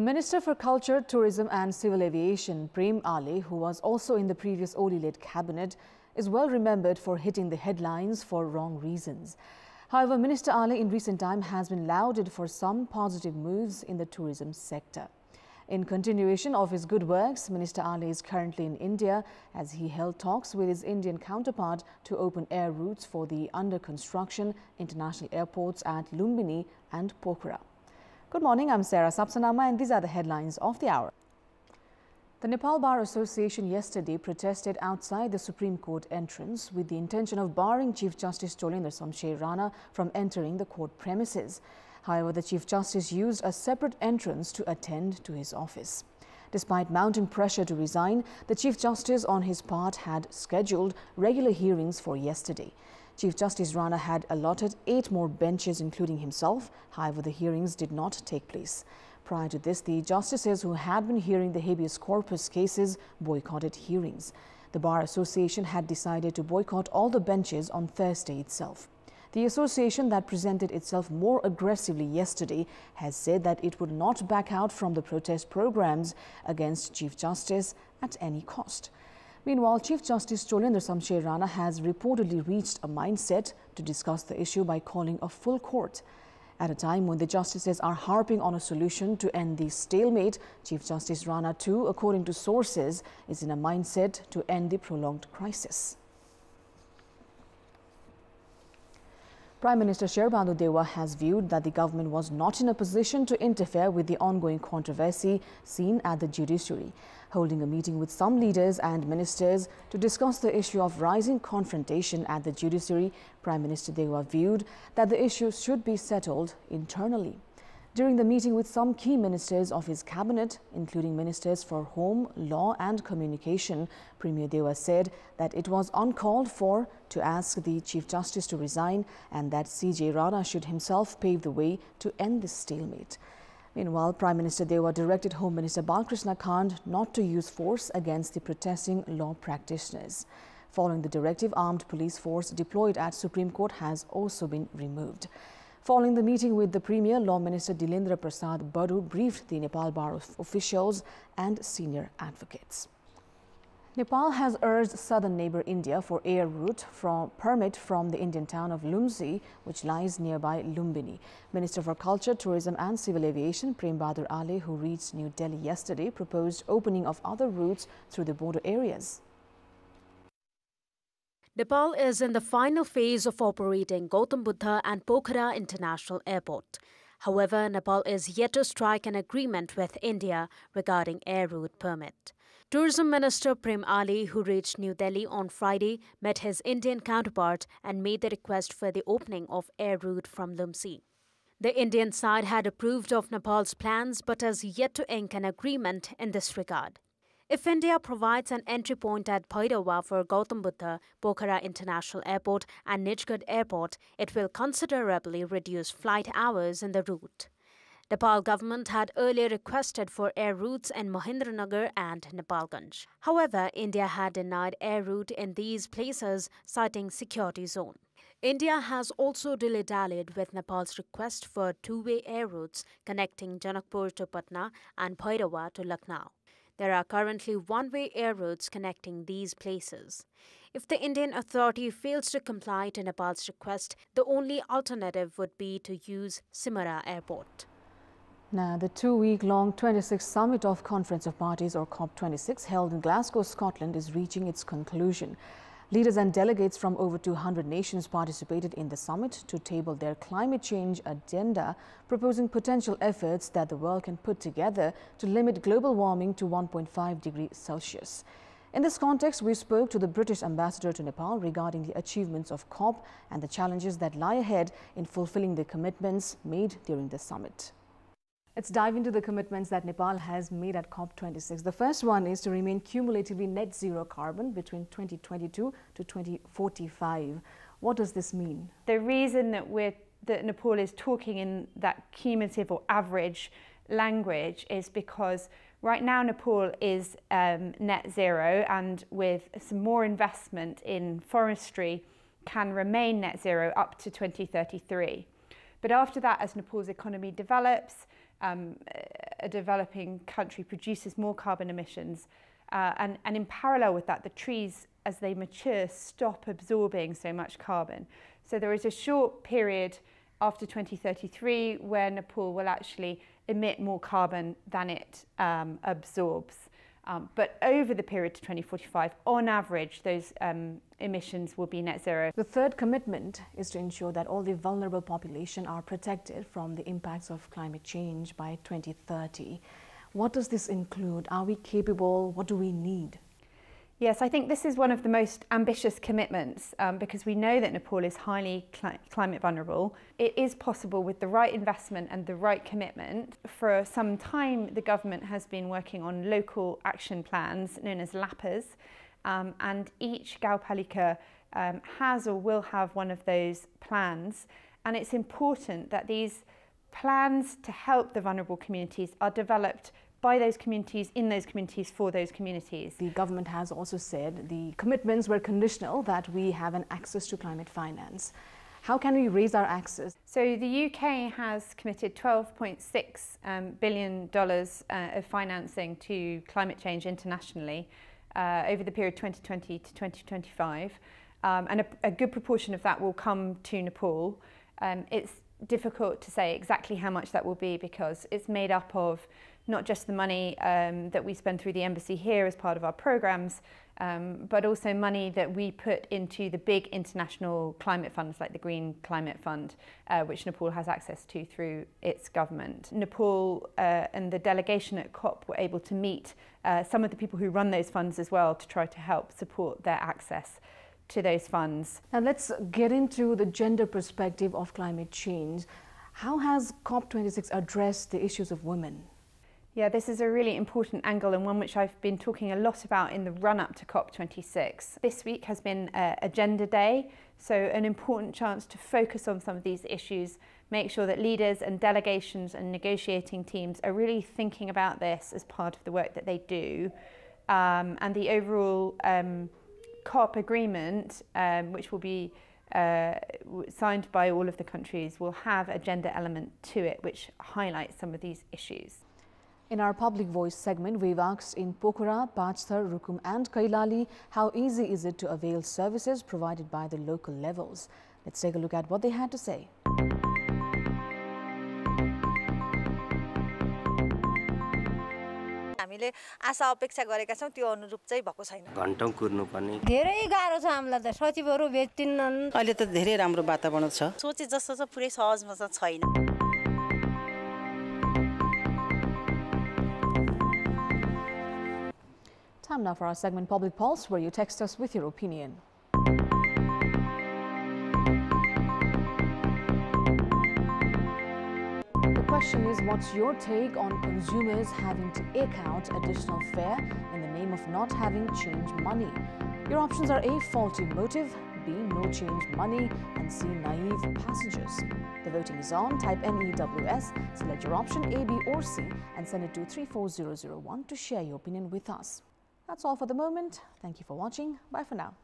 The Minister for Culture, Tourism and Civil Aviation, Prem Ali, who was also in the previous Oli-led cabinet, is well remembered for hitting the headlines for wrong reasons. However, Minister Ali in recent time has been lauded for some positive moves in the tourism sector. In continuation of his good works, Minister Ali is currently in India as he held talks with his Indian counterpart to open air routes for the under-construction international airports at Lumbini and Pokhara. Good morning, I'm Sarah Sapsanama and these are the headlines of the hour. The Nepal Bar Association yesterday protested outside the Supreme Court entrance with the intention of barring Chief Justice Cholendra Shamsher Rana from entering the court premises. However, the Chief Justice used a separate entrance to attend to his office. Despite mounting pressure to resign, the Chief Justice on his part had scheduled regular hearings for yesterday. Chief Justice Rana had allotted 8 more benches, including himself. However, the hearings did not take place. Prior to this, the justices who had been hearing the habeas corpus cases boycotted hearings. The Bar Association had decided to boycott all the benches on Thursday itself. The association that presented itself more aggressively yesterday has said that it would not back out from the protest programs against Chief Justice at any cost. Meanwhile, Chief Justice Cholendra Shamsher Rana has reportedly reached a mindset to discuss the issue by calling a full court. At a time when the justices are harping on a solution to end the stalemate, Chief Justice Rana too, according to sources, is in a mindset to end the prolonged crisis. Prime Minister Sherbandu Dewa has viewed that the government was not in a position to interfere with the ongoing controversy seen at the judiciary. Holding a meeting with some leaders and ministers to discuss the issue of rising confrontation at the judiciary, Prime Minister Dewa viewed that the issue should be settled internally. During the meeting with some key ministers of his cabinet, including ministers for Home, Law and Communication, Premier Dewa said that it was uncalled for to ask the Chief Justice to resign and that CJ Rana should himself pave the way to end this stalemate. Meanwhile, Prime Minister Dewa directed Home Minister Balkrishna Kand not to use force against the protesting law practitioners. Following the directive, armed police force deployed at Supreme Court has also been removed. Following the meeting with the Premier, Law Minister Dilendra Prasad Badu briefed the Nepal Bar officials and senior advocates. Nepal has urged southern neighbor India for air route permit from the Indian town of Lumsdi, which lies nearby Lumbini. Minister for Culture, Tourism and Civil Aviation Prem Ali, who reached New Delhi yesterday, proposed opening of other routes through the border areas. Nepal is in the final phase of operating Gautam Buddha and Pokhara International Airport. However, Nepal is yet to strike an agreement with India regarding air route permit. Tourism Minister Prem Ali, who reached New Delhi on Friday, met his Indian counterpart and made the request for the opening of air route from Lumsdi. The Indian side had approved of Nepal's plans but has yet to ink an agreement in this regard. If India provides an entry point at Bhairawa for Gautam Buddha, Pokhara International Airport and Nijgad Airport, it will considerably reduce flight hours in the route. Nepal government had earlier requested for air routes in Mahendranagar and Nepalganj. However, India had denied air route in these places, citing security zone. India has also dilly-dallied with Nepal's request for two-way air routes connecting Janakpur to Patna and Bhairawa to Lucknow. There are currently one-way air routes connecting these places. If the Indian authority fails to comply to Nepal's request, the only alternative would be to use Simara Airport. Now, the 2-week-long 26th Summit of Conference of Parties, or COP26, held in Glasgow, Scotland, is reaching its conclusion. Leaders and delegates from over 200 nations participated in the summit to table their climate change agenda, proposing potential efforts that the world can put together to limit global warming to 1.5 degrees Celsius. In this context, we spoke to the British ambassador to Nepal regarding the achievements of COP and the challenges that lie ahead in fulfilling the commitments made during the summit. Let's dive into the commitments that Nepal has made at COP26. The first one is to remain cumulatively net zero carbon between 2022 to 2045. What does this mean? The reason that Nepal is talking in that cumulative or average language is because right now Nepal is net zero, and with some more investment in forestry can remain net zero up to 2033. But after that, as Nepal's economy develops, a developing country produces more carbon emissions, and in parallel with that, the trees, as they mature, stop absorbing so much carbon. So there is a short period after 2033 where Nepal will actually emit more carbon than it absorbs. But over the period to 2045, on average, those emissions will be net zero. The third commitment is to ensure that all the vulnerable population are protected from the impacts of climate change by 2030. What does this include? Are we capable? What do we need? Yes, I think this is one of the most ambitious commitments because we know that Nepal is highly climate vulnerable. It is possible with the right investment and the right commitment. For some time, the government has been working on local action plans known as LAPAs, and each Gaupalika has or will have one of those plans. And it's important that these plans to help the vulnerable communities are developed by those communities, in those communities, for those communities. The government has also said the commitments were conditional, that we have an access to climate finance. How can we raise our access? So the UK has committed $12.6 billion of financing to climate change internationally over the period 2020 to 2025. And a good proportion of that will come to Nepal. It's difficult to say exactly how much that will be because it's made up of not just the money that we spend through the embassy here as part of our programs, but also money that we put into the big international climate funds like the Green Climate Fund, which Nepal has access to through its government. Nepal and the delegation at COP were able to meet some of the people who run those funds as well to try to help support their access to those funds. Now let's get into the gender perspective of climate change. How has COP26 addressed the issues of women? Yeah, this is a really important angle and one which I've been talking a lot about in the run-up to COP26. This week has been Agenda Day, so an important chance to focus on some of these issues, make sure that leaders and delegations and negotiating teams are really thinking about this as part of the work that they do. And the overall COP agreement, which will be signed by all of the countries, will have a gender element to it, which highlights some of these issues. In our Public Voice segment, we've asked in Pokhara, Pachthar, Rukum and Kailali, how easy is it to avail services provided by the local levels? Let's take a look at what they had to say. हामीले आशा अपेक्षा गरेका छौं त्यो अनुरूप चाहिँ भएको छैन घण्टौं कुर्नु पर्ने धेरै गाह्रो छ हामीलाई त सचिवहरु भेटिन्नन् अहिले त धेरै राम्रो वातावरण छ सोचे जस्तो चाहिँ पुरै सहजमा चाहिँ छैन Time now for our segment Public Pulse, where you text us with your opinion. The question is, what's your take on consumers having to eke out additional fare in the name of not having change money? Your options are A, faulty motive, B, no change money, and C, naive passengers. The voting is on. Type NEWS, select your option A, B or C and send it to 34001 to share your opinion with us. That's all for the moment. Thank you for watching. Bye for now.